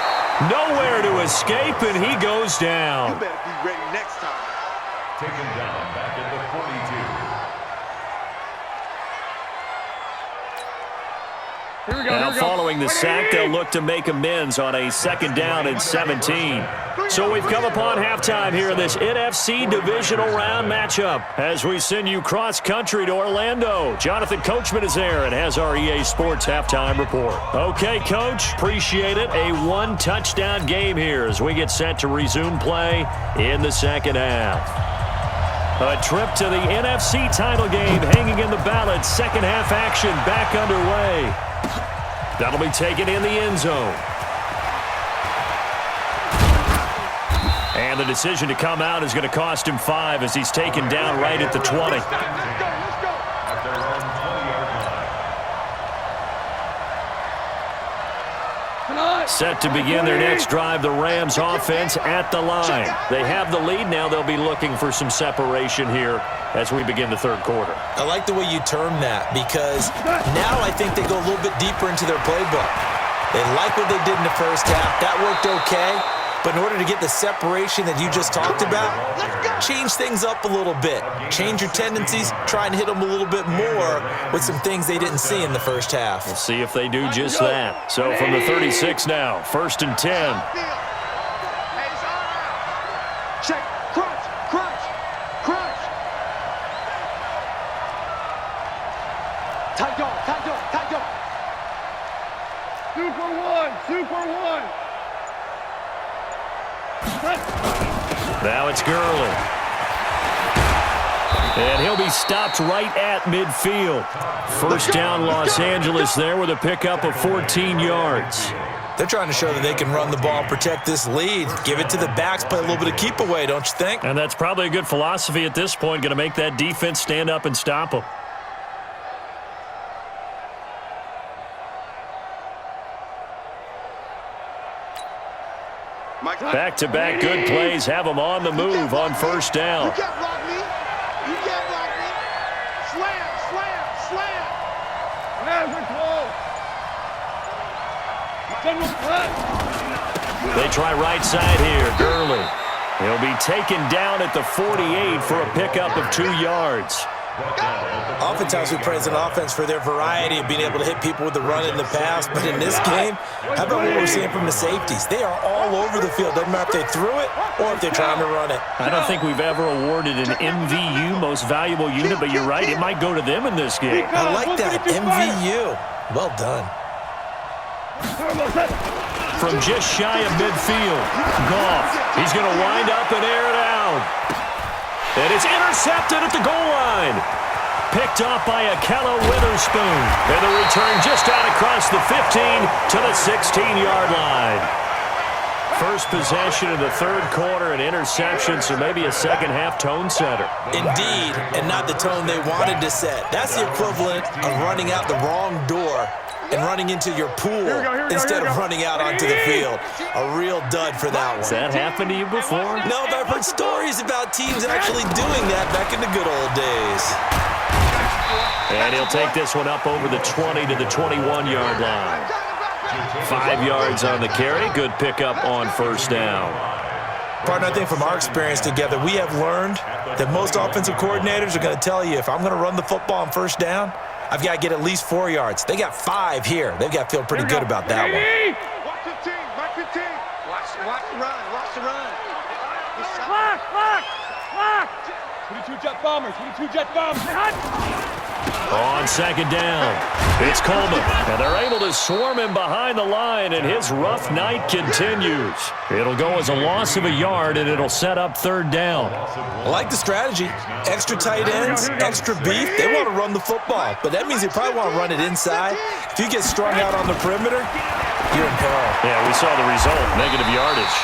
Nowhere to escape, and he goes down. You better be ready next time. Taken down back at the 42. Now following the sack, they'll look to make amends on a 2nd down and 17. So we've come upon halftime here in this NFC Divisional Round matchup as we send you cross-country to Orlando. Jonathan Coachman is there and has our EA Sports halftime report. Okay, Coach, appreciate it. A 1-touchdown game here as we get set to resume play in the 2nd half. A trip to the NFC title game hanging in the balance. 2nd half action back underway. That'll be taken in the end zone. And the decision to come out is going to cost him 5 as he's taken down right at the 20. Let's go. Set to begin their next drive, the Rams offense at the line. They have the lead. Now they'll be looking for some separation here as we begin the 3rd quarter. I like the way you term that because now I think they go a little bit deeper into their playbook. They like what they did in the first half. That worked okay. But in order to get the separation that you just talked about, change things up a little bit. Change your tendencies, try and hit them a little bit more with some things they didn't see in the first half. We'll see if they do just that. So from the 36 now, 1st and 10. Check. Crunch. Tight dog. Super one. Now it's Gurley. And he'll be stopped right at midfield. First down, Los Angeles there with a pickup of 14 yards. They're trying to show that they can run the ball, protect this lead, give it to the backs, play a little bit of keep away, don't you think? And that's probably a good philosophy at this point, going to make that defense stand up and stop them. Back-to-back good plays have them on the move on first down. You can't block me. Slam. They try right side here. Gurley. He'll be taken down at the 48 for a pickup of 2 yards. Oftentimes we praise an offense for their variety of being able to hit people with the run in the pass, but in this game, how about what we're seeing from the safeties? They are all over the field. Doesn't matter if they threw it or if they're trying to run it. I don't think we've ever awarded an MVU, most valuable unit, but you're right, it might go to them in this game. I like that, MVU. Well done. From just shy of midfield, Goff. He's going to wind up and air it out. And it's intercepted at the goal line. Picked off by Akello Witherspoon. And the return just out across the 15 to the 16-yard line. first possession of the third quarter, an interception, so maybe a second-half tone setter. Indeed, and not the tone they wanted to set. That's the equivalent of running out the wrong door and running into your pool instead of running out onto the field. A real dud for that one. Has that happened to you before? No, but I've heard stories about teams actually doing that back in the good old days. And he'll take this one up over the 20 to the 21-yard line. 5 yards on the carry. Good pickup on first down. Partner, I think from our experience together, we have learned that most offensive coordinators are going to tell you, if I'm going to run the football on first down, I've got to get at least 4 yards. They got 5 here. They've got to feel pretty good about that one. Watch 15, watch 15. Watch the run, watch the run. Lock! 22 jet bombers, 22 jet bombers. On second down, it's Coleman. And they're able to swarm him behind the line, and his rough night continues. It'll go as a loss of a yard, and it'll set up third down. I like the strategy. Extra tight ends, extra beef. They want to run the football, but that means they probably want to run it inside. If you get strung out on the perimeter, you're in peril. Yeah, we saw the result, negative yardage.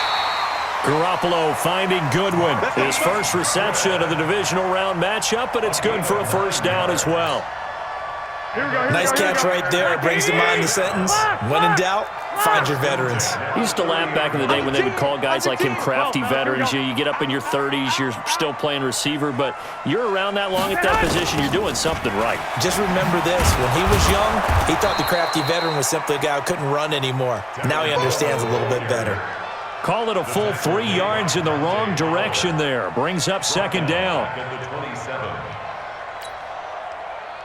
Garoppolo finding Goodwin. His first reception of the divisional round matchup, but it's good for a first down as well. Nice catch right there. It brings to mind the sentence, when in doubt, find your veterans. I used to laugh back in the day when they would call guys like him crafty veterans. You get up in your 30s, you're still playing receiver, but you're around that long at that position, you're doing something right. Just remember this, when he was young, he thought the crafty veteran was simply a guy who couldn't run anymore. Now he understands a little bit better. Call it a full 3 yards in the wrong direction there. Brings up second down.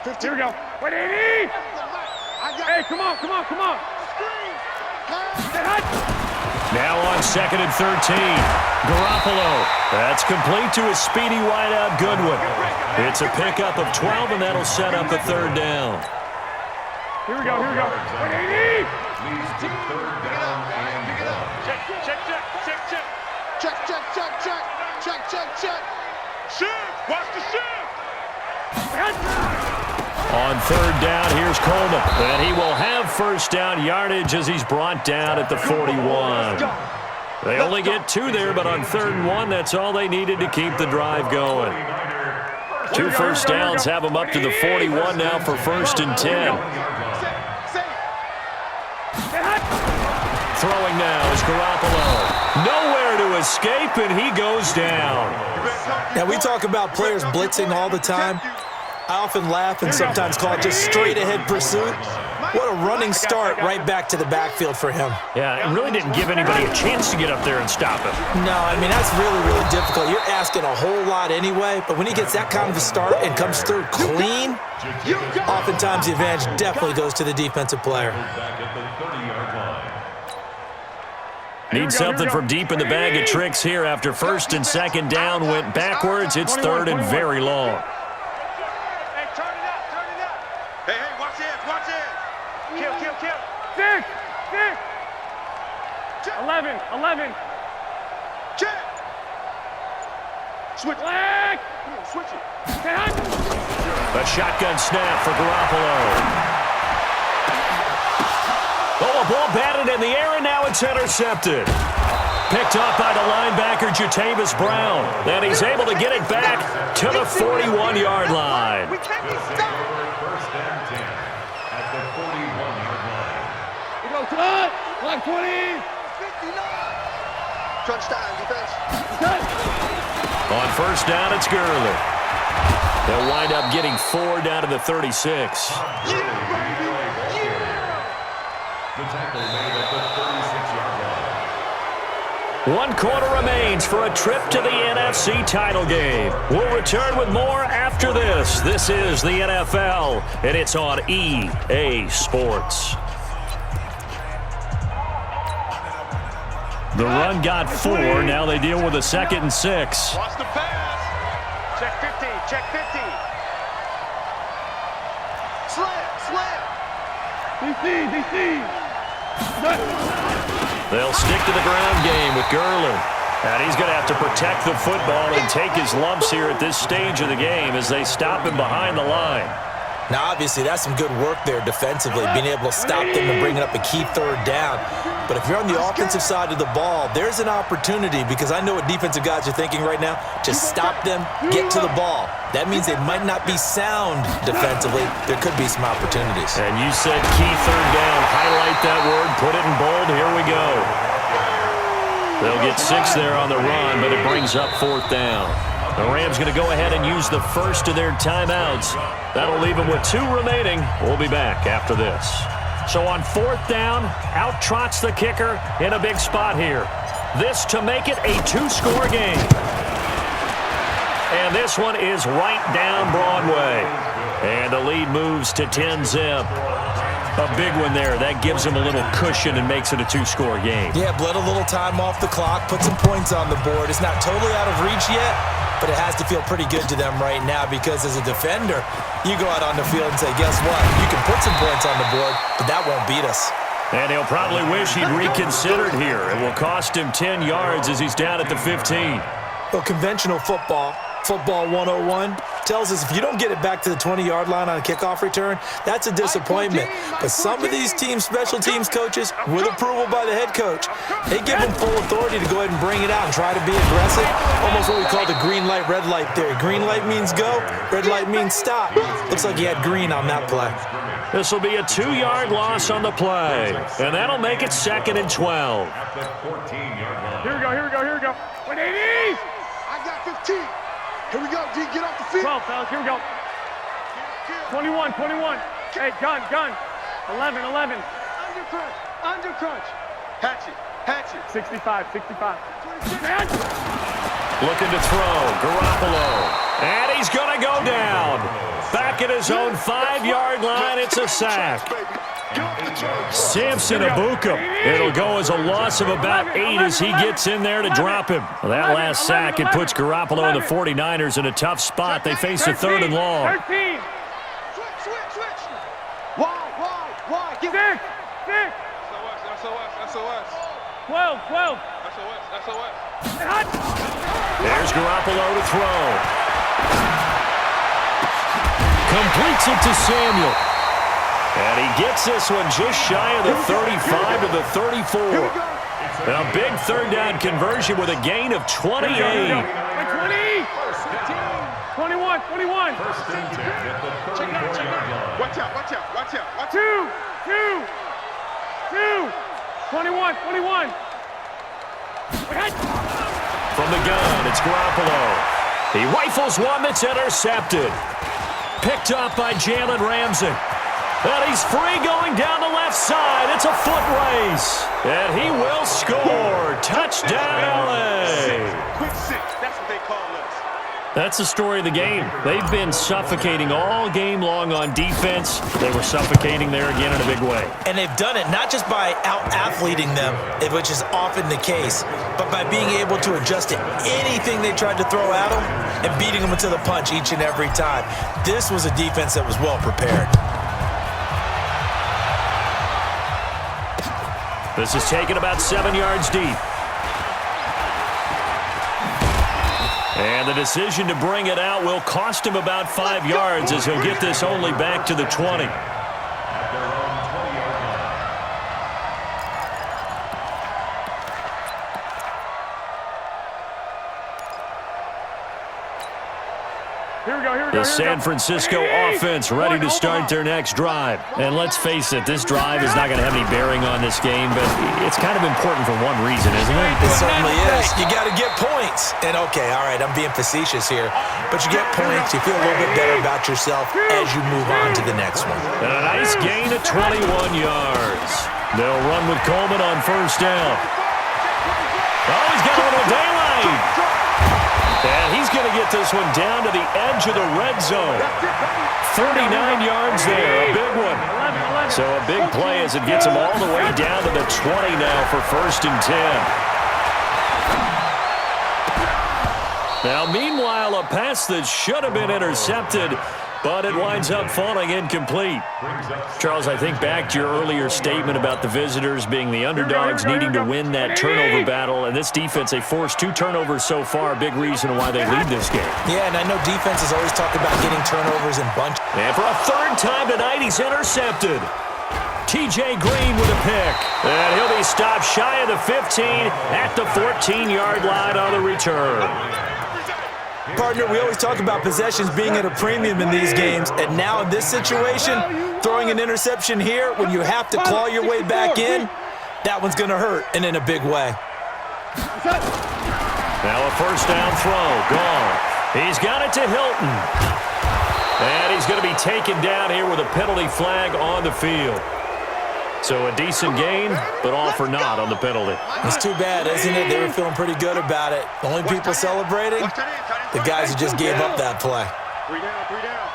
Here we go. Wait, hey, come on. Now on second and 13. Garoppolo. That's complete to a speedy wideout Goodwin. It's a pickup of 12, and that'll set up a third down. Here we go. Wait, Leads to third down and 1. Check. Shift, watch the shift. On third down, here's Coleman. And he will have first down yardage as he's brought down at the 41. They only get 2 there, but on third and 1, that's all they needed to keep the drive going. 2 first downs have them up to the 41 now for first and 10. Throwing now is Garoppolo. Nowhere to escape, and he goes down. Now, we talk about players blitzing all the time. I often laugh and sometimes call it just straight-ahead pursuit. What a running start right back to the backfield for him. Yeah, it really didn't give anybody a chance to get up there and stop him. No, I mean, that's really, really difficult. You're asking a whole lot anyway, but when he gets that kind of a start and comes through clean, oftentimes the advantage definitely goes to the defensive player. Need something from deep in the bag of tricks here after first and second down went backwards. It's third and very long. Hey, turn it up. Hey, watch it. Kill. 6. 11. Check. Switch. Flag. Switch it. A shotgun snap for Garoppolo. Oh, a ball batted in the air, and now it's intercepted. Picked off by the linebacker, Jatavis Brown. And he's able to get it back to the 41-yard line. We can't be stopped. First and 10 at the 41-yard line. We go, cut. Like 20. 59. Crunch time, defense. On first down, it's Gurley. They'll wind up getting 4 down to the 36. The tackle made at the 36-yard line. 1 quarter remains for a trip to the NFC title game. We'll return with more after this. This is the NFL, and it's on EA Sports. The run got 4. Now they deal with a 2nd and 6. Watch the pass. Check 50. Slam. DC. They'll stick to the ground game with Gurley. And he's going to have to protect the football and take his lumps here at this stage of the game as they stop him behind the line. Now, obviously, that's some good work there defensively, being able to stop them and bring up a key third down. But if you're on the offensive side of the ball, there's an opportunity, because I know what defensive guys are thinking right now. Just stop them, get to the ball. That means they might not be sound defensively. There could be some opportunities. And you said key third down. Highlight that word, put it in bold. Here we go. They'll get 6 there on the run, but it brings up 4th down. The Rams going to go ahead and use the first of their timeouts. That'll leave them with 2 remaining. We'll be back after this. So on 4th down, out trots the kicker in a big spot here. This to make it a 2-score game. And this one is right down Broadway. And the lead moves to 10-zip. A big one there. That gives them a little cushion and makes it a 2-score game. Yeah, bled a little time off the clock, put some points on the board. It's not totally out of reach yet, but it has to feel pretty good to them right now, because as a defender, you go out on the field and say, guess what? You can put some points on the board, but that won't beat us. And he'll probably wish he'd reconsidered here. It will cost him 10 yards as he's down at the 15. Well, conventional football 101, tells us if you don't get it back to the 20-yard line on a kickoff return, that's a disappointment. But some of these teams, special teams coaches, with approval by the head coach, they give them full authority to go ahead and bring it out and try to be aggressive, almost what we call the green light, red light theory. Green light means go, red light means stop. Looks like he had green on that play. This will be a 2-yard loss on the play, and that'll make it 2nd and 12. Here we go. 180! I got 15. Here we go, D, get off the field. 12, fellas, here we go. 21. Hey, gun. 11. Under crunch. Hatch it. 65. Looking to throw, Garoppolo. And he's going to go down. Back at his own 5-yard line, it's a sack. Samson Abuka. It'll go as a loss of about 8 as he gets in there to drop him. Well, that last sack, it puts Garoppolo and the 49ers in a tough spot. They face a 3rd and long. 13. Switch. Why? Give 6. SOS. 12. SOS. There's Garoppolo to throw. Completes it to Samuel. And he gets this one just shy of the 35 to the 34. A big 3rd down conversion with a gain of 28. 20. 21. Watch out. 2. 21. From the gun, it's Garoppolo. He rifles one that's intercepted. Picked up by Jalen Ramsey. And he's free going down the left side. It's a foot race. And he will score. Touchdown, LA. Quick 6. That's what they call us. That's the story of the game. They've been suffocating all game long on defense. They were suffocating there again in a big way. And they've done it not just by out-athleting them, which is often the case, but by being able to adjust to anything they tried to throw at them and beating them into the punch each and every time. This was a defense that was well prepared. This is taken about 7 yards deep. And the decision to bring it out will cost him about 5 yards as he'll get this only back to the 20. The San Francisco offense ready to start their next drive. And let's face it, this drive is not going to have any bearing on this game, but it's kind of important for one reason, isn't it? It certainly is. You got to get points. And okay, all right, I'm being facetious here, but you get points, you feel a little bit better about yourself as you move on to the next one. And a nice gain of 21 yards. They'll run with Coleman on 1st down. Oh, he's got a little daylight. And he's going to get this one down to the edge of the red zone. 39 yards there, a big one. So a big play as it gets him all the way down to the 20 now for 1st and 10. Now, meanwhile, a pass that should have been intercepted but it winds up falling incomplete. Charles, I think back to your earlier statement about the visitors being the underdogs needing to win that turnover battle, and this defense, they forced 2 turnovers so far, a big reason why they lead this game. Yeah, and I know defenses always talk about getting turnovers in bunches. And for a 3rd time tonight, he's intercepted. T.J. Green with a pick. And he'll be stopped shy of the 15 at the 14-yard line on the return. Partner, we always talk about possessions being at a premium in these games, and now in this situation, throwing an interception here when you have to claw your way back in, that one's going to hurt, and in a big way. Now a 1st down throw, gone. He's got it to Hilton. And he's going to be taken down here with a penalty flag on the field. So a decent gain, but all for naught on the penalty. It's too bad, isn't it? They were feeling pretty good about it. The only people celebrating, the guys who just gave up that play. 3 down, 3 down.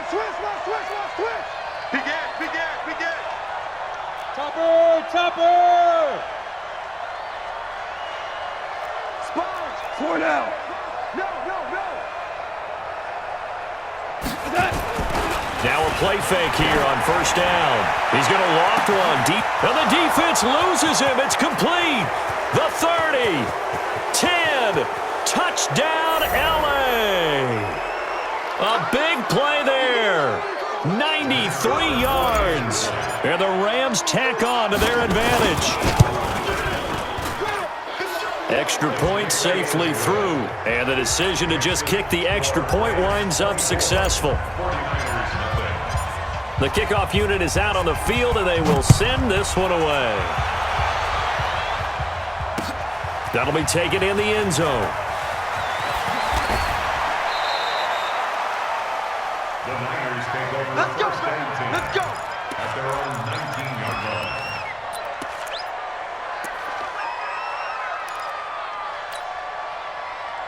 Switch. Big it. Chopper. Sponge. 4 down. No. Now a play fake here on 1st down. He's going to loft one deep. And the defense loses him. It's complete. The 30. 10. Touchdown, L.A. A big play there. 93 yards. And the Rams tack on to their advantage. Extra point safely through. And the decision to just kick the extra point winds up successful. The kickoff unit is out on the field, and they will send this one away. That'll be taken in the end zone. The Niners take over. Let's go. At their own 19-yard line.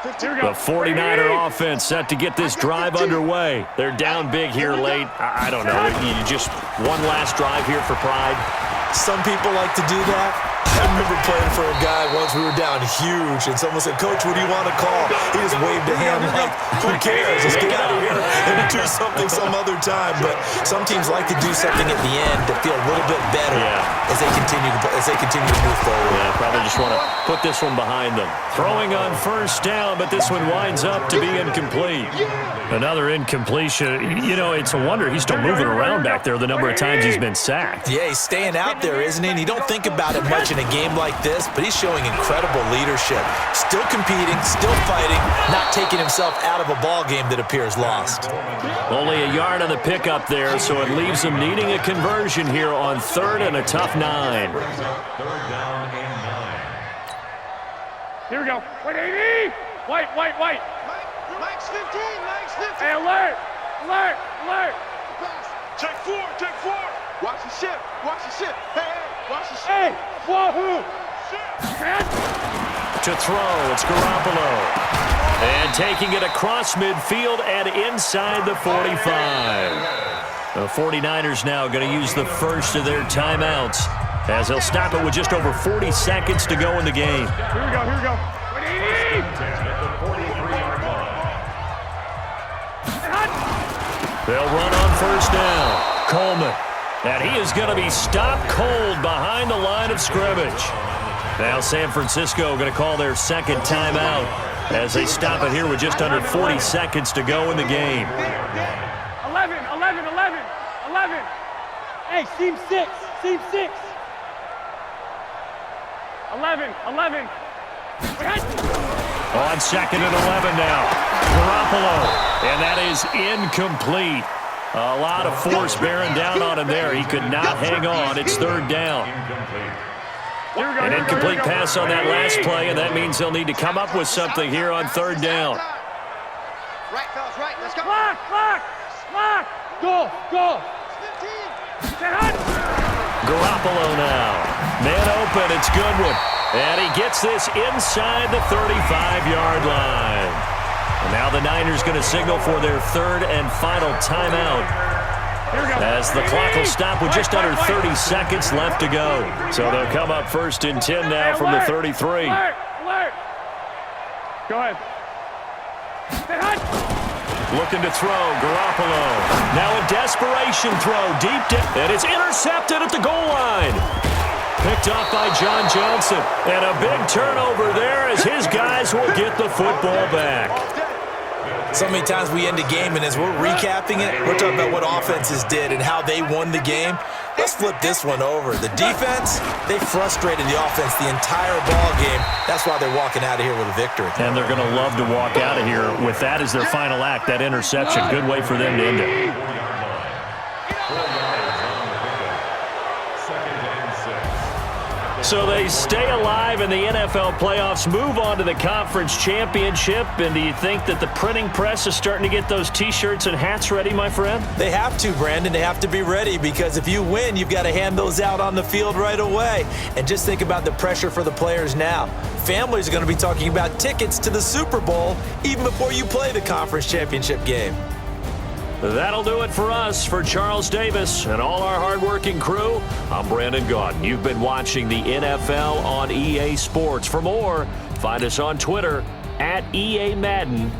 The 49er offense set to get this drive underway. They're down big here late. I don't know. You just one last drive here for pride. Some people like to do that. I remember playing for a guy once. We were down huge, and someone said, "Coach, what do you want to call?" He just waved a hand like, "Who cares? Let's get out of here and do something some other time." But some teams like to do something at the end to feel a little bit better as they continue to move forward. Yeah, probably just want to put this one behind them. Throwing on 1st down, but this one winds up to be incomplete. Another incompletion. You know, it's a wonder he's still moving around back there the number of times he's been sacked. Yeah, he's staying out there, isn't he? And you don't think about it much in a game like this, but he's showing incredible leadership. Still competing, still fighting, not taking himself out of a ball game that appears lost. Only a yard on the pickup there, so it leaves him needing a conversion here on 3rd and a tough 9. 3rd down and 9. Here we go. White. Mike's 15. Hey, alert. Take 4. Watch the ship. Hey, watch the ship. Hey, wahoo. To throw, it's Garoppolo. And taking it across midfield and inside the 45. The 49ers now going to use the first of their timeouts as they'll stop it with just over 40 seconds to go in the game. Here we go. At the 43-yard line. They'll run on 1st down. Coleman. And he is going to be stopped cold behind the line of scrimmage. Now San Francisco going to call their 2nd timeout as they stop it here with just under 40 seconds to go in the game. 11. Hey, seam 6. 11. On 2nd and 11 now. Garoppolo. And that is incomplete. A lot of force bearing down on him there. He could not hang on. It's 3rd down. An incomplete pass on that last play, and that means they'll need to come up with something here on 3rd down. Right, fellas, right. Let's go. Clock. Go. Garoppolo now. Man open. It's Goodwin. And he gets this inside the 35-yard line. And now the Niners going to signal for their 3rd and final timeout as the clock will stop with just under 30 seconds left to go. So they'll come up 1st and 10 now from the 33. Alert. Go ahead. Looking to throw, Garoppolo. Now a desperation throw deep down, and it's intercepted at the goal line. Picked off by John Johnson. And a big turnover there as his guys will get the football back. So many times we end a game, and as we're recapping it, we're talking about what offenses did and how they won the game. Let's flip this one over. The defense, they frustrated the offense the entire ball game. That's why they're walking out of here with a victory. And they're going to love to walk out of here with that as their final act, that interception. Good way for them to end it. So they stay alive in the NFL playoffs, move on to the conference championship. And do you think that the printing press is starting to get those T-shirts and hats ready, my friend? They have to, Brandon. They have to be ready because if you win, you've got to hand those out on the field right away. And just think about the pressure for the players now. Families are going to be talking about tickets to the Super Bowl even before you play the conference championship game. That'll do it for us. For Charles Davis and all our hardworking crew, I'm Brandon Gaudin. You've been watching the NFL on EA Sports. For more, find us on Twitter @EA Madden.